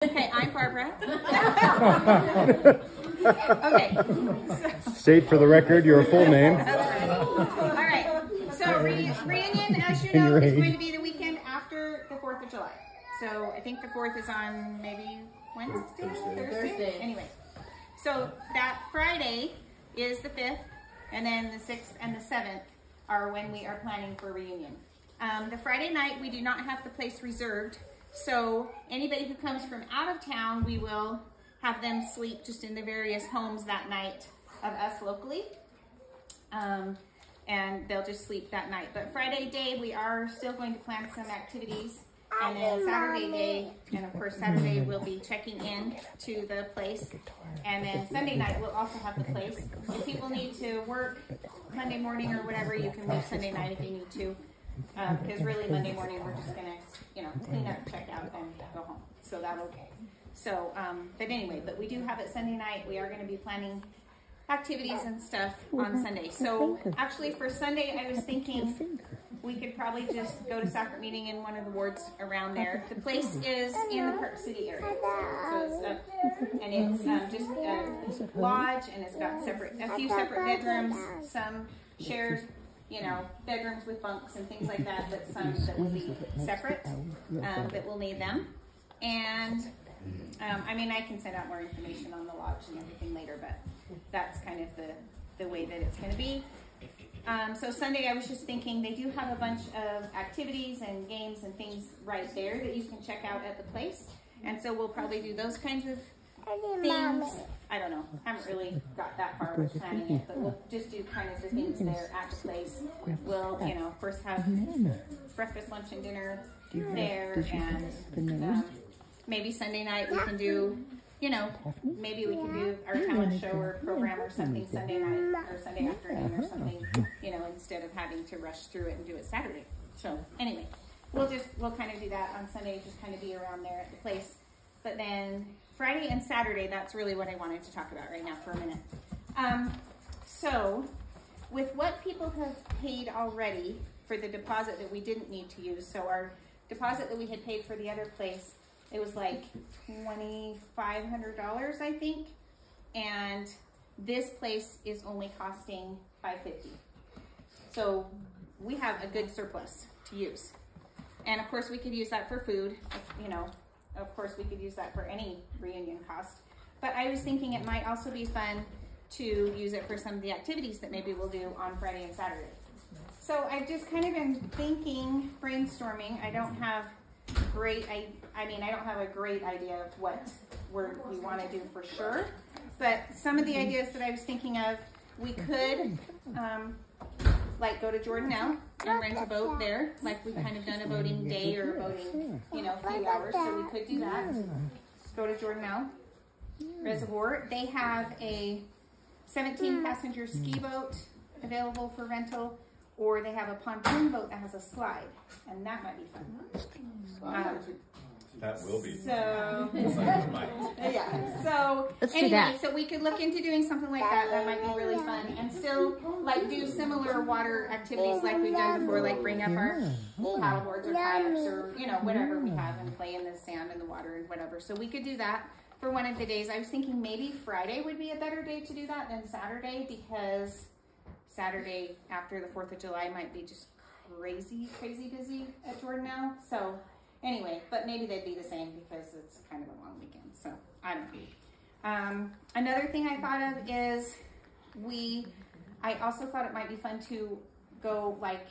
Okay, I'm Barbara. Okay. State for the record your full name. That's right. All right. So reunion, as you know, is going to be the weekend after the 4th of July. So I think the 4th is on maybe Wednesday? Thursday. Anyway. So that Friday is the 5th, and then the 6th and the 7th are when we are planning for reunion. The Friday night, we do not have the place reserved. So anybody who comes from out of town, we will have them sleep just in the various homes that night of us locally. And they'll just sleep that night. But Friday day, we are still going to plan some activities. And then Saturday day, and of course Saturday we'll be checking in to the place. And then Sunday night we'll also have the place. If people need to work Monday morning or whatever, you can leave Sunday night if you need to. Because really Monday morning we're just gonna, clean up, check out, and go home. So that'll okay. So, but anyway, but we do have it Sunday night. We are gonna be planning activities and stuff on Sunday. So actually for Sunday, I was thinking we could probably just go to soccer meeting in one of the wards around there. The place is in the Park City area. So it's just a lodge, and it's got a few separate bedrooms, some shared bedrooms with bunks and things like that, but some that will be separate, that will need them. And I can send out more information on the lodge and everything later, but that's kind of the way that it's going to be. So Sunday, I was just thinking they do have a bunch of activities and games and things right there that you can check out at the place. And so we'll probably do those kinds of things. I don't know. Haven't really got that far with planning it, but we'll just do kind of the things there at the place. We'll, first have breakfast, lunch, and dinner there, and maybe Sunday night we can do, maybe we can do our talent show or program or something Sunday night or Sunday afternoon or something, instead of having to rush through it and do it Saturday. So anyway, we'll kind of do that on Sunday, just kind of be around there at the place. But then Friday and Saturday, that's really what I wanted to talk about right now for a minute. So with what people have paid already for the deposit that we didn't need to use, so our deposit that we had paid for the other place, it was like $2,500, I think. And this place is only costing $550. So we have a good surplus to use. And of course we could use that for food, of course we could use that for any reunion cost. But I was thinking it might also be fun to use it for some of the activities that maybe we'll do on Friday and Saturday. So I've just kind of been thinking, brainstorming. I don't have I don't have a great idea of what we want to do for sure, but some of the ideas that I was thinking of, we could like go to Jordanelle and rent a boat there, like we've kind of done a boating day or a boating, few hours, so we could do that. Go to Jordanelle Reservoir. They have a 17-passenger ski boat available for rental, or they have a pontoon boat that has a slide, and that might be fun. That will be. So, yeah. So, anyway, so we could look into doing something like that. That might be really fun, and still like do similar water activities like we've done before, like bring up our paddle boards or kayaks or whatever we have, and play in the sand and the water and whatever. So we could do that for one of the days. I was thinking maybe Friday would be a better day to do that than Saturday, because Saturday after the 4th of July might be just crazy busy at Jordanelle. So anyway, but maybe they'd be the same because it's kind of a long weekend. So I don't know. Another thing I thought of is I also thought it might be fun to go like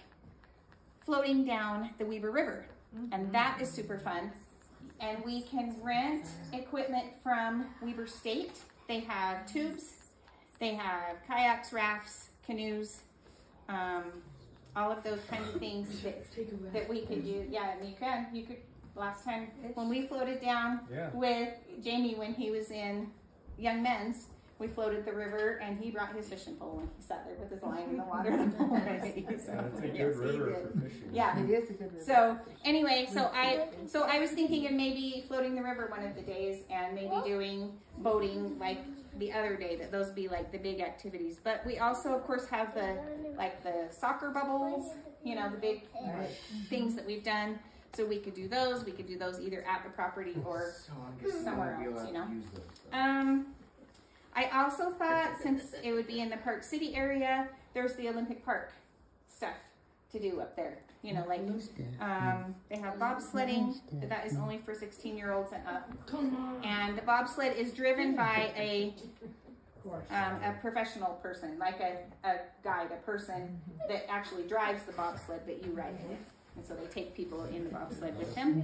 floating down the Weber River. And that is super fun. And we can rent equipment from Weber State. They have tubes, they have kayaks, rafts, canoes, all of those kinds of things that we could use. Yeah, and you could, last time when we floated down with Jamie when he was in Young Men's, we floated the river and he brought his fishing pole and he sat there with his line in the water. That's a good river for fishing. Yeah, it is a good river. So anyway, so I was thinking of maybe floating the river one of the days and maybe doing boating like the other day, that those be like the big activities. But we also of course have the soccer bubbles, the big things that we've done. So we could do those. We could do those either at the property or somewhere else, you know. I also thought, since it would be in the Park City area, there's the Olympic Park stuff to do up there. You know, like, they have bobsledding, but that is only for 16-year-olds and up. And the bobsled is driven by a professional person, like a guide, a person that actually drives the bobsled that you ride in. And so they take people in the bobsled with them.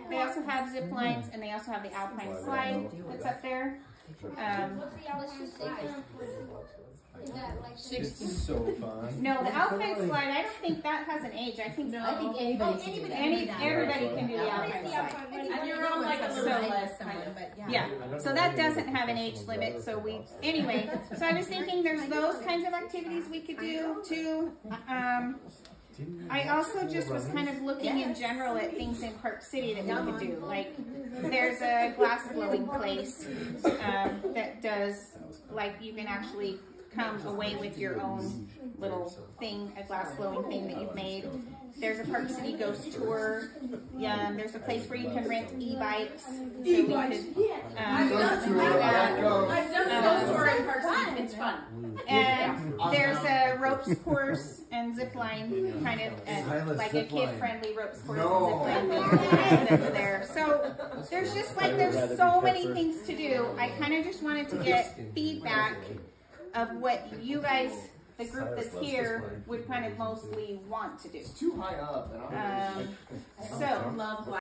They also have zip lines, and they also have the alpine slide that's up there. What's the alpine slide? Is that like It's so fun. No, the alpine slide, I don't think that has an age. I think anybody everybody can do the alpine slide. And you're on like a little less somewhere, but Yeah, so that doesn't have an age limit, so anyway, so I was thinking there's those kinds of activities we could do too. I also just was kind of looking in general at things in Park City that we could do. Like, there's a glass blowing place that does, like, you can actually come away with your own little thing, a glass blowing thing that you've made. There's a Park City ghost tour. Yeah, there's a place where you can rent e-bikes. So we could, I've done the ghost tour in Park City. It's fun. and there's a ropes course and zip line, kind of like a kid-friendly ropes course and zip line thing that's there. So there's just like, there's so many things to do. I kind of just wanted to get feedback of what you guys, the group that's here, would kind of mostly want to do. It's too high up. And So, Love